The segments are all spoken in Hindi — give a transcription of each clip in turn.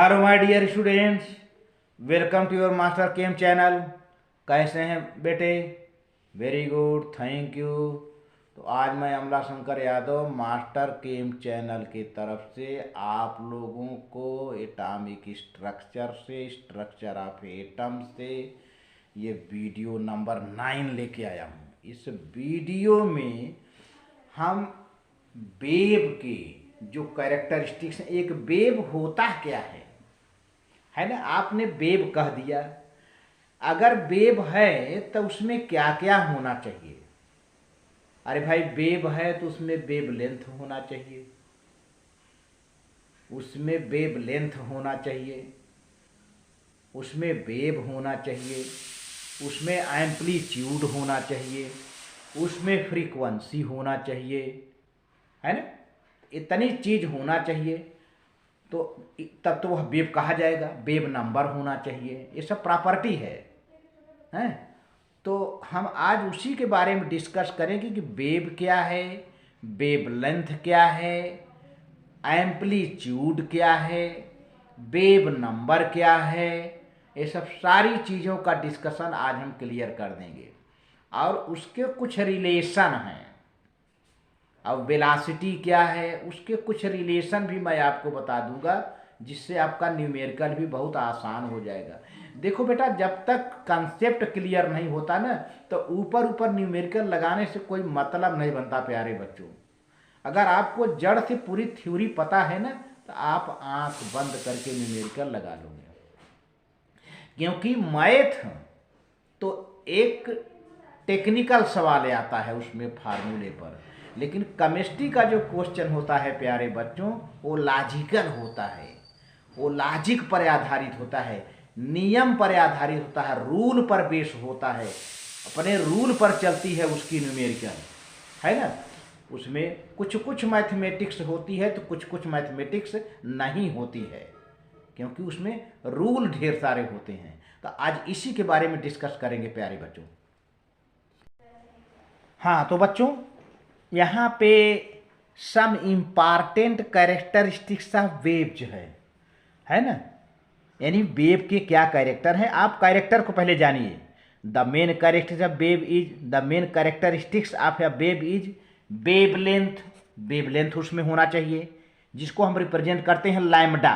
Hello my dear students, welcome to your master chem channel. कैसे हैं बेटे? Very good, thank you. तो आज मैं Amla Shankar Yadav master chem channel की तरफ से आप लोगों को एटॉमिक स्ट्रक्चर से, स्ट्रक्चर ऑफ एटम से ये वीडियो नंबर 9 लेके आया हूँ। इस वीडियो में हम वेव के जो कैरेक्टरिस्टिक्स हैं, एक वेव होता क्या है ना। आपने वेव कह दिया, अगर वेव है तो उसमें क्या क्या होना चाहिए? अरे भाई, वेव है तो उसमें वेव लेंथ होना चाहिए, उसमें वेव लेंथ होना चाहिए, उसमें वेव होना चाहिए, उसमें एम्पलीट्यूड होना चाहिए, उसमें फ्रीक्वेंसी होना चाहिए, है ना। इतनी चीज होना चाहिए तो तब तो वह वेव कहा जाएगा। वेव नंबर होना चाहिए, ये सब प्रॉपर्टी है। तो हम आज उसी के बारे में डिस्कस करेंगे कि वेव क्या है, वेव लेंथ क्या है, एम्पलीट्यूड क्या है, वेव नंबर क्या है। ये सब सारी चीज़ों का डिस्कशन आज हम क्लियर कर देंगे और उसके कुछ रिलेशन हैं। अब वेलासिटी क्या है, उसके कुछ रिलेशन भी मैं आपको बता दूंगा, जिससे आपका न्यूमेरिकल भी बहुत आसान हो जाएगा। देखो बेटा, जब तक कंसेप्ट क्लियर नहीं होता ना, तो ऊपर ऊपर न्यूमेरिकल लगाने से कोई मतलब नहीं बनता प्यारे बच्चों। अगर आपको जड़ से पूरी थ्योरी पता है ना, तो आप आंख बंद करके न्यूमेरिकल लगा लोगे। क्योंकि मैथ तो एक टेक्निकल सवाल आता है उसमें फार्मूले पर, लेकिन केमिस्ट्री का जो क्वेश्चन होता है प्यारे बच्चों, वो लॉजिकल होता है, वो लॉजिक पर आधारित होता है, नियम पर आधारित होता है, रूल पर बेस होता है, अपने रूल पर चलती है उसकी न्यूमेरिकल, है ना। उसमें कुछ कुछ मैथमेटिक्स होती है तो कुछ कुछ मैथमेटिक्स नहीं होती है, क्योंकि उसमें रूल ढेर सारे होते हैं। तो आज इसी के बारे में डिस्कस करेंगे प्यारे बच्चों। हाँ तो बच्चों, यहाँ पे some important characteristics of wave जो है ना, यानी वेव के क्या कैरेक्टर हैं। आप कैरेक्टर को पहले जानिए। The main character of wave is, the main characteristics of A wave is wave length. Wave length उसमें होना चाहिए, जिसको हम रिप्रेजेंट करते हैं लैम्डा।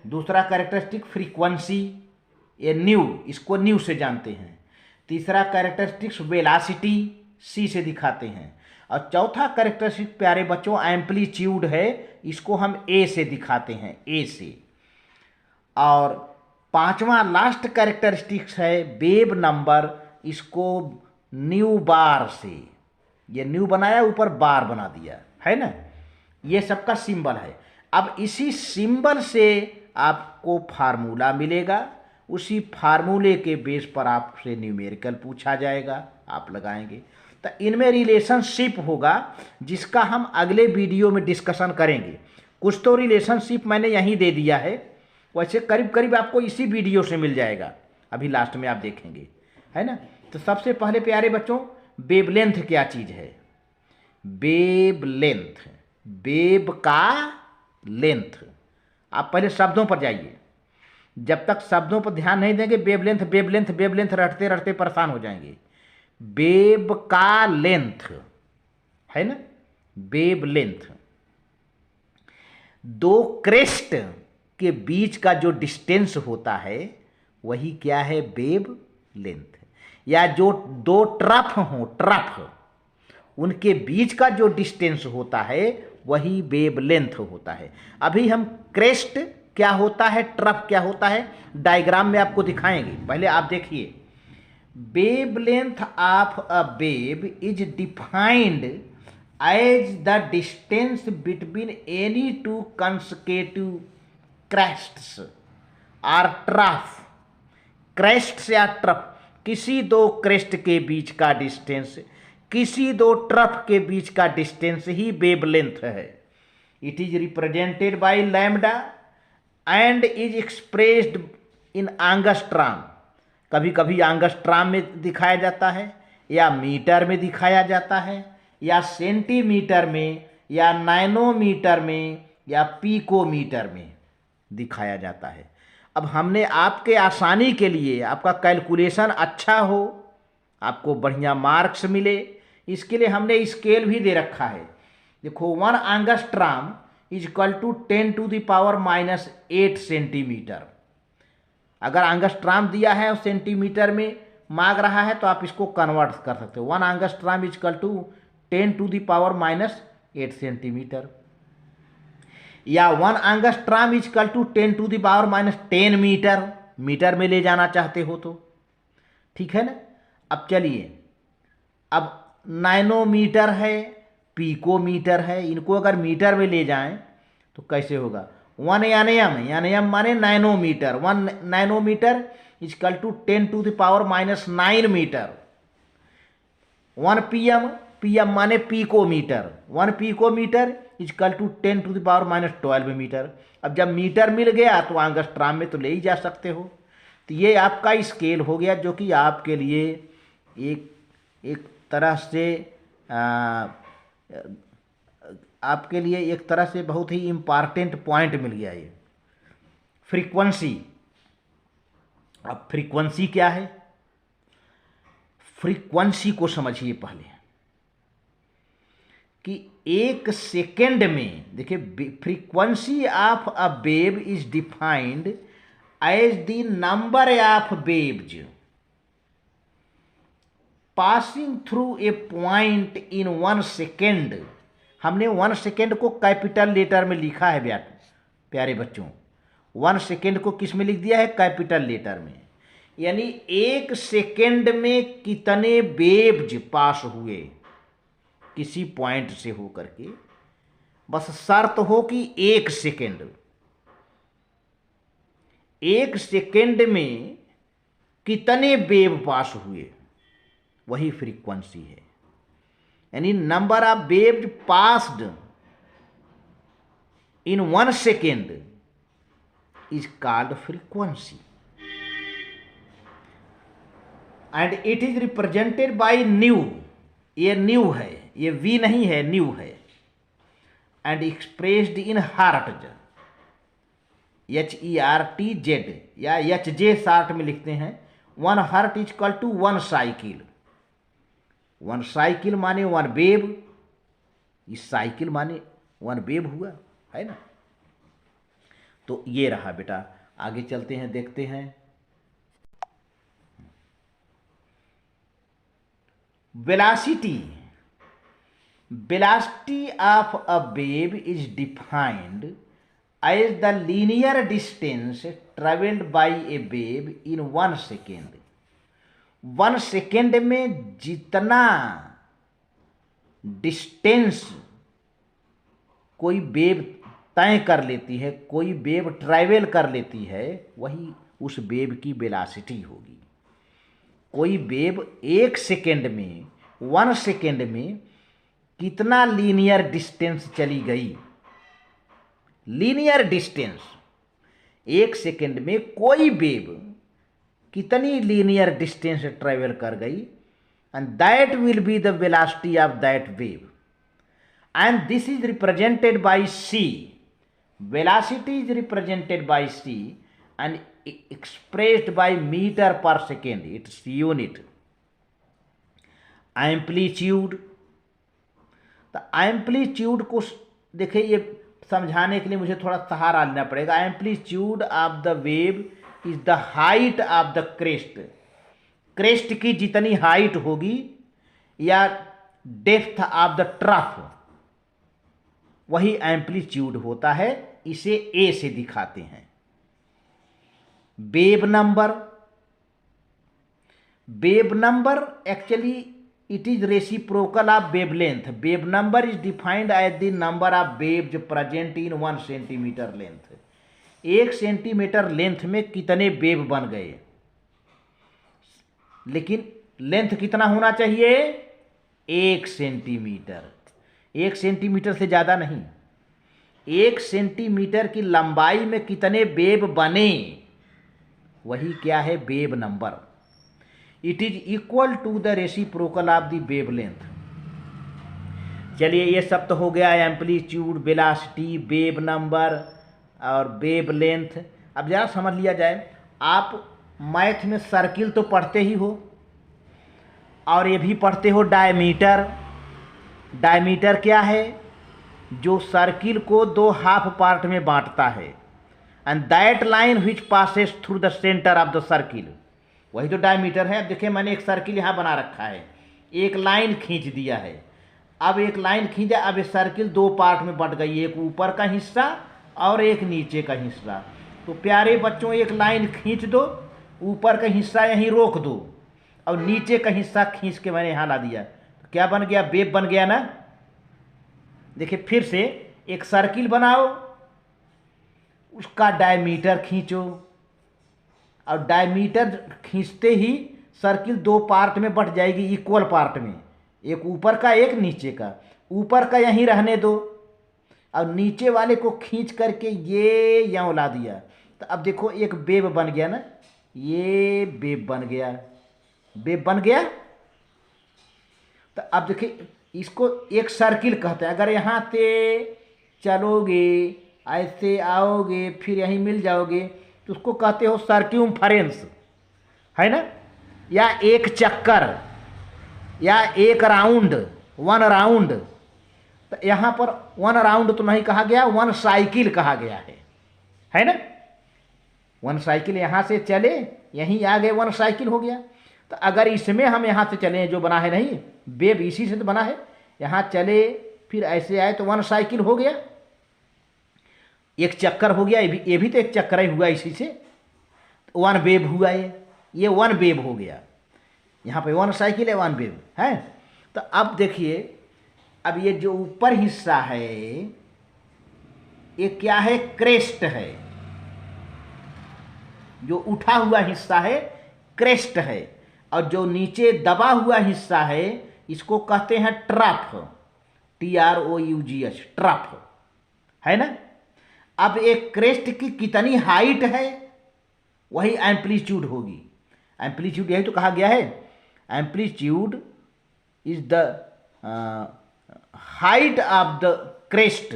दूसरा कैरेक्टरिस्टिक फ्रीक्वेंसी, ये न्यू, इसको न्यू से जानते हैं। तीसरा कैरेक्टरिस्टिक्स वेलासिटी, सी से दिखाते हैं। और चौथा कैरेक्टरिस्टिक प्यारे बच्चों एम्पलीट्यूड है, इसको हम ए से दिखाते हैं, ए से। और पांचवा लास्ट कैरेक्टरिस्टिक्स है वेव नंबर, इसको न्यू बार से, ये न्यू बनाया ऊपर बार बना दिया, है ना। ये सबका सिंबल है। अब इसी सिंबल से आपको फार्मूला मिलेगा, उसी फार्मूले के बेस पर आपसे न्यूमेरिकल पूछा जाएगा, आप लगाएंगे। तो इनमें रिलेशनशिप होगा, जिसका हम अगले वीडियो में डिस्कशन करेंगे। कुछ तो रिलेशनशिप मैंने यहीं दे दिया है, वैसे करीब करीब आपको इसी वीडियो से मिल जाएगा, अभी लास्ट में आप देखेंगे, है ना। तो सबसे पहले प्यारे बच्चों, वेवलेंथ क्या चीज़ है? वेवलेंथ, वेव का लेंथ। आप पहले शब्दों पर जाइए, जब तक शब्दों पर ध्यान नहीं देंगे वेवलेंथ वेवलेंथ वेवलेंथ रटते रटते परेशान हो जाएंगे। वेव का लेंथ है ना, वेवलेंथ। दो क्रेस्ट के बीच का जो डिस्टेंस होता है वही क्या है? Wave length. या जो दो ट्रफ हो, ट्रफ, उनके बीच का जो डिस्टेंस होता है वही वेव लेंथ होता है। अभी हम क्रेस्ट क्या होता है, ट्रफ क्या होता है, डायग्राम में आपको दिखाएंगे। पहले आप देखिए, wavelength of a wave is defined as the distance between any two consecutive crests और ट्रफ। क्रेस्ट या ट्रफ, किसी दो क्रेस्ट के बीच का डिस्टेंस, किसी दो ट्रफ के बीच का डिस्टेंस ही वेवलेंथ है। It is represented by lambda and is expressed in angstrom. कभी कभी एंगस्ट्रॉम में दिखाया जाता है, या मीटर में दिखाया जाता है, या सेंटीमीटर में, या नैनोमीटर में, या पिकोमीटर में। दिखाया जाता है। अब हमने आपके आसानी के लिए, आपका कैलकुलेशन अच्छा हो, आपको बढ़िया मार्क्स मिले, इसके लिए हमने स्केल भी दे रखा है। देखो 1 angstrom is equal to 10⁻⁻8 centimetre. अगर एंगस्ट्रॉम दिया है और सेंटीमीटर में मांग रहा है तो आप इसको कन्वर्ट कर सकते हो। 1 angstrom is equal to 10⁻⁻8 centimetre, या 1 angstrom is equal to 10⁻10 metre, metre में ले जाना चाहते हो तो ठीक है ना। अब चलिए, अब नैनोमीटर है, पिकोमीटर है, इनको अगर मीटर में ले जाएं तो कैसे होगा। 1 एनएम माने nanometre, 1 nanometre is equal to 10⁻⁹ metre. 1 pm माने picometre, 1 picometre is equal to 10⁻12 metre. अब जब मीटर मिल गया तो एंगस्ट्रॉम में तो ले ही जा सकते हो। तो ये आपका स्केल हो गया, जो कि आपके लिए एक तरह से आपके लिए एक तरह से बहुत ही इम्पॉर्टेंट पॉइंट मिल गया ये फ्रीक्वेंसी। अब फ्रीक्वेंसी क्या है, फ्रीक्वेंसी को समझिए पहले कि 1 सेकेंड में, देखिए frequency of a wave is defined as the number of waves passing through a point in 1 second. हमने 1 सेकेंड को कैपिटल लेटर में लिखा है प्यारे बच्चों, 1 सेकेंड को किस में लिख दिया है, कैपिटल लेटर में। यानी 1 सेकेंड में कितने वेव्स पास हुए किसी पॉइंट से होकर के, बस शर्त हो कि 1 सेकेंड, 1 सेकेंड में कितने वेव पास हुए, वही फ्रीक्वेंसी है। यानी number of waves passed in 1 second is called frequency and it is represented by nu. ये न्यू है, ये वी नहीं है, न्यू है। And expressed in hertz, HERTZ या HJ शॉर्ट में लिखते हैं। 1 hertz is equal to 1 cycle. 1 cycle माने 1 वेव, इस साइकिल माने 1 वेव हुआ, है ना। तो ये रहा बेटा, आगे चलते हैं, देखते हैं। Velocity of a wave is defined as the linear distance travelled by a wave in 1 second. 1 second में जितना डिस्टेंस कोई वेव तय कर लेती है, कोई वेव ट्रैवल कर लेती है, वही उस वेव की वेलोसिटी होगी। कोई वेव 1 सेकेंड में, 1 सेकेंड में कितना लीनियर डिस्टेंस चली गई, लीनियर डिस्टेंस 1 सेकेंड में कोई वेव कितनी लीनियर डिस्टेंस ट्रेवल कर गई, and that will be the velocity of that wave and this is represented bye c। Velocity is represented bye c and expressed by meter per second, its unit। Amplitude, तो एम्पलीट्यूड को देखिए, ये समझाने के लिए मुझे थोड़ा सहारा लेना पड़ेगा। Amplitude of the wave is the height of the crest. Crest की जितनी हाइट होगी या डेप्थ ऑफ द ट्रफ, वही एम्पलीट्यूड होता है। इसे ए से दिखाते हैं। Wave number actually it is reciprocal of wavelength. Wave number is defined as the number of waves present in 1 centimetre length. 1 centimetre length में कितने वेव बन गए, लेकिन लेंथ कितना होना चाहिए, 1 सेंटीमीटर। 1 सेंटीमीटर से ज़्यादा नहीं। 1 सेंटीमीटर की लंबाई में कितने वेव बने, वही क्या है, wave number. It is equal to the reciprocal of the wave length. चलिए, ये सब तो हो गया एम्पलीट्यूड, वेलोसिटी, वेव नंबर, और वेव लेंथ। अब ज़रा समझ लिया जाए, आप मैथ में सर्किल तो पढ़ते ही हो और ये भी पढ़ते हो डायमीटर। डायमीटर क्या है? जो सर्किल को दो हाफ पार्ट में बांटता है। And that line which passes through the centre of the circle, वही तो डायमीटर है। अब देखिए मैंने एक सर्किल यहाँ बना रखा है, एक लाइन खींच दिया है। अब एक लाइन खींचा, अब ये सर्किल दो पार्ट में बंट गई, एक ऊपर का हिस्सा और एक नीचे का हिस्सा। तो प्यारे बच्चों, एक लाइन खींच दो, ऊपर का हिस्सा यहीं रोक दो और नीचे का हिस्सा खींच के मैंने यहाँ ला दिया, तो क्या बन गया? वेव बन गया ना। देखिए फिर से एक सर्किल बनाओ, उसका डायमीटर खींचो और डायमीटर खींचते ही सर्किल दो पार्ट में बंट जाएगी, इक्वल पार्ट में, एक ऊपर का एक नीचे का। ऊपर का यहीं रहने दो और नीचे वाले को खींच करके ये यहाँ ला दिया। तो अब देखो एक वेव बन गया ना, ये वेव बन गया, वेव बन गया। तो अब देखिए इसको एक सर्किल कहते हैं। अगर यहाँ से चलोगे, ऐसे आओगे, फिर यहीं मिल जाओगे, तो उसको कहते हो सर्क्यूमफरेंस, है ना, या एक चक्कर या एक राउंड, वन राउंड। तो यहाँ पर वन राउंड तो नहीं कहा गया, वन साइकिल कहा गया है ना। वन साइकिल यहाँ से चले, यहीं आ गए, वन साइकिल हो गया। तो अगर इसमें हम यहाँ से चलें, जो बना है नहीं, वेव इसी से तो बना है, यहाँ चले फिर ऐसे आए तो वन साइकिल हो गया, एक चक्कर हो गया। ये भी तो एक चक्कर ही हुआ इसी से, तो वन वेव हुआ। ये वन वेव हो गया। यहाँ पे वन साइकिल है, वन वेव है। तो अब देखिए, अब ये जो ऊपर हिस्सा है ये क्या है? क्रेस्ट है। जो उठा हुआ हिस्सा है क्रेस्ट है, और जो नीचे दबा हुआ हिस्सा है इसको कहते हैं ट्रफ, TROUGH, ट्रफ, है ना। अब एक क्रेस्ट की कितनी हाइट है वही एम्पलीट्यूड होगी। एम्पलीट्यूड यही तो कहा गया है, amplitude is the height of the crest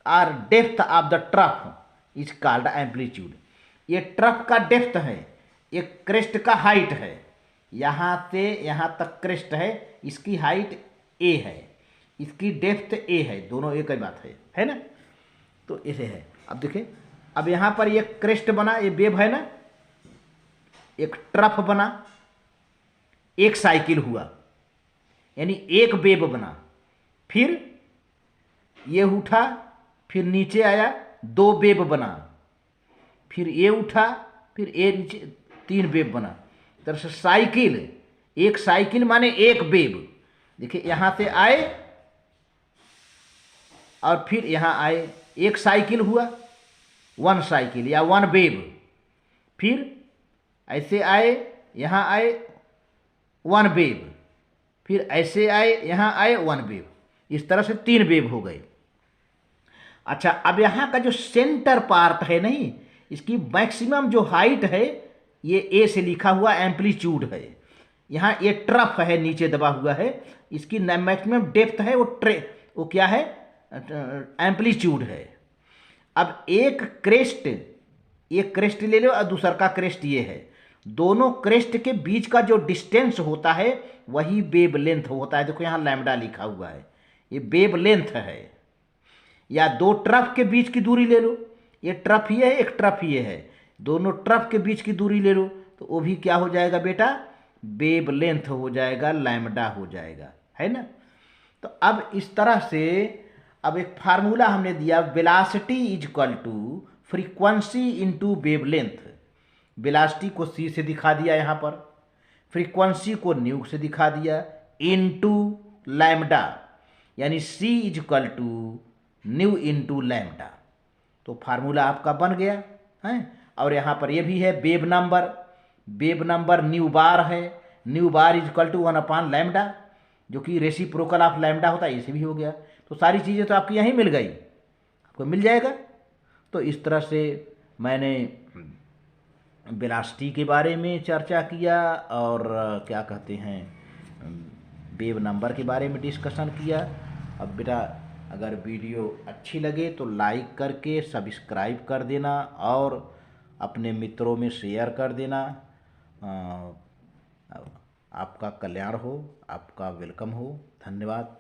और depth of the trough is called amplitude. ये ट्रफ का डेप्थ है, ये क्रेस्ट का हाइट है। यहाँ से यहाँ तक क्रेस्ट है, इसकी हाइट A है, इसकी डेप्थ A है, दोनों एक ही बात है ना। तो ऐसे है। अब देखिए, अब यहाँ पर ये क्रेस्ट बना, ये वेव है ना, एक ट्रफ बना, एक साइकिल हुआ, यानी एक वेव बना। फिर ये उठा, फिर नीचे आया, दो वेव बना, फिर ये उठा, फिर ये नीचे, तीन वेव बना। तरह से साइकिल, एक साइकिल माने एक वेव। देखिए यहाँ से आए और फिर यहाँ आए, एक साइकिल हुआ, वन साइकिल या वन वेव। फिर ऐसे आए, यहाँ आए, वन वेव। फिर ऐसे आए, यहाँ आए, वन वेव। इस तरह से तीन वेव हो गए। अच्छा, अब यहाँ का जो सेंटर पार्ट है नहीं, इसकी मैक्सिमम जो हाइट है ये A से लिखा हुआ एम्पलीट्यूड है। यहाँ ये ट्रफ है, नीचे दबा हुआ है, इसकी मैक्सिमम डेप्थ है, वो क्या है? एम्पलीट्यूड है। अब एक क्रेस्ट, एक क्रेस्ट ले लो और दूसरा का क्रेस्ट ये है, दोनों क्रेस्ट के बीच का जो डिस्टेंस होता है वही वेव लेंथ होता है। देखो यहाँ लैम्डा लिखा हुआ है, ये वेव लेंथ है। या दो ट्रफ के बीच की दूरी ले लो, ये ट्रफ ये है, एक ट्रफ ये है, दोनों ट्रफ के बीच की दूरी ले लो, तो वो भी क्या हो जाएगा बेटा? वेव लेंथ हो जाएगा, लैम्डा हो जाएगा, है ना। तो अब इस तरह से अब एक फार्मूला हमने दिया, velocity is equal to frequency into wave length. Velocity को c से दिखा दिया यहाँ पर, फ्रीक्वेंसी को न्यू से दिखा दिया, इनटू लैम्डा, यानी c is equal to nu into lambda. तो फार्मूला आपका बन गया है। और यहाँ पर ये भी है वेव नंबर न्यू बार है, nu bar is equal to 1/λ, जो कि रेसिप्रोकल ऑफ लैम्डा होता है, इसे भी हो गया। तो सारी चीज़ें तो आपकी यहीं मिल गई, आपको मिल जाएगा। तो इस तरह से मैंने वेलोसिटी के बारे में चर्चा किया और क्या कहते हैं वेव नंबर के बारे में डिस्कशन किया। अब बेटा अगर वीडियो अच्छी लगे तो लाइक करके सब्सक्राइब कर देना और अपने मित्रों में शेयर कर देना। आपका कल्याण हो, आपका वेलकम हो। धन्यवाद।